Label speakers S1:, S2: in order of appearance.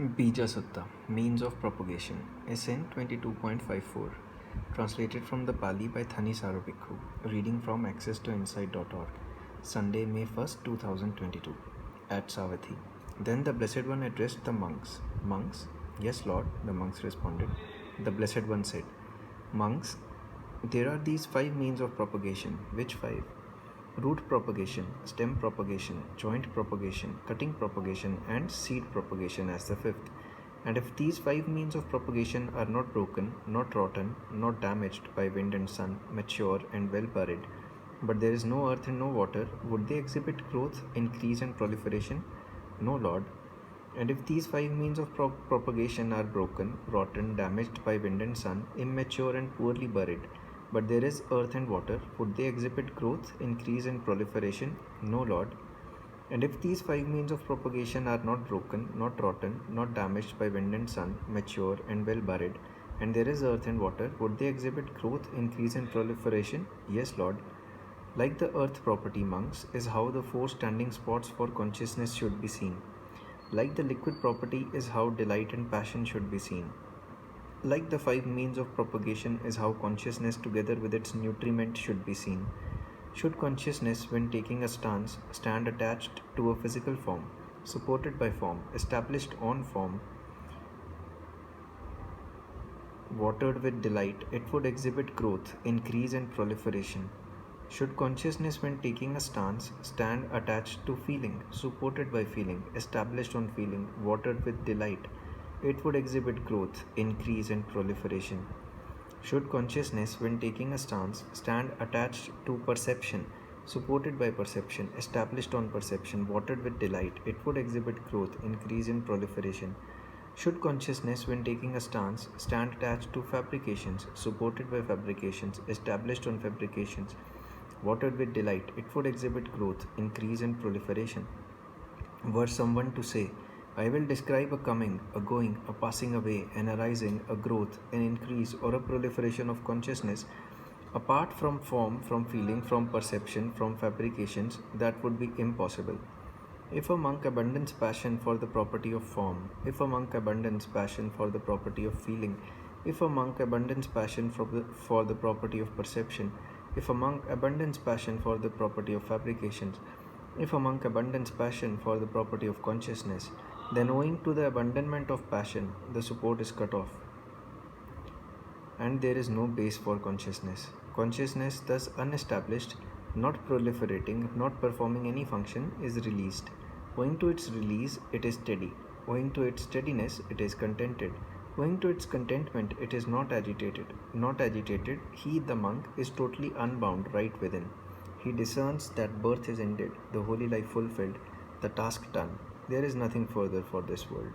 S1: Bija Sutta, Means of Propagation, SN 22.54, translated from the Pali by Thani Sarobikhu, reading from accesstoinsight.org, Sunday, May 1st, 2022, at Savatthi. Then the Blessed One addressed the monks. Monks? Yes, Lord, the monks responded. The Blessed One said, Monks, there are these 5 means of propagation. Which 5? Root propagation, stem propagation, joint propagation, cutting propagation, and seed propagation as the 5th. And if these 5 means of propagation are not broken, not rotten, not damaged by wind and sun, mature and well buried, but there is no earth and no water, would they exhibit growth, increase, and proliferation? No, Lord. And if these 5 means of propagation are broken, rotten, damaged by wind and sun, immature and poorly buried, but there is earth and water, would they exhibit growth, increase, and proliferation? No, Lord. And if these 5 means of propagation are not broken, not rotten, not damaged by wind and sun, mature and well buried, and there is earth and water, would they exhibit growth, increase, and proliferation? Yes, Lord. Like the earth property, monks, is how the 4 standing spots for consciousness should be seen. Like the liquid property is how delight and passion should be seen. Like the 5 means of propagation is how consciousness together with its nutriment should be seen. Should consciousness, when taking a stance, stand attached to a physical form, supported by form, established on form, watered with delight, it would exhibit growth, increase, and proliferation. Should consciousness, when taking a stance, stand attached to feeling, supported by feeling, established on feeling, watered with delight, it would exhibit growth, increase, and proliferation. Should consciousness, when taking a stance, stand attached to perception, supported by perception, established on perception, watered with delight, it would exhibit growth, increase, and proliferation. Should consciousness, when taking a stance, stand attached to fabrications, supported by fabrications, established on fabrications, watered with delight, it would exhibit growth, increase, and proliferation. Were someone to say, I will describe a coming, a going, a passing away, an arising, a growth, an increase, or a proliferation of consciousness, apart from form, from feeling, from perception, from fabrications, that would be impossible. If a monk abandons passion for the property of form, if a monk abandons passion for the property of feeling, if a monk abandons passion for the property of perception, if a monk abandons passion for the property of fabrications, if a monk abandons passion for the property of consciousness, then owing to the abandonment of passion, the support is cut off, and there is no base for consciousness. Consciousness, thus unestablished, not proliferating, not performing any function, is released. Owing to its release, it is steady. Owing to its steadiness, it is contented. Owing to its contentment, it is not agitated. Not agitated, he, the monk, is totally unbound right within. He discerns that birth is ended, the holy life fulfilled, the task done. There is nothing further for this world.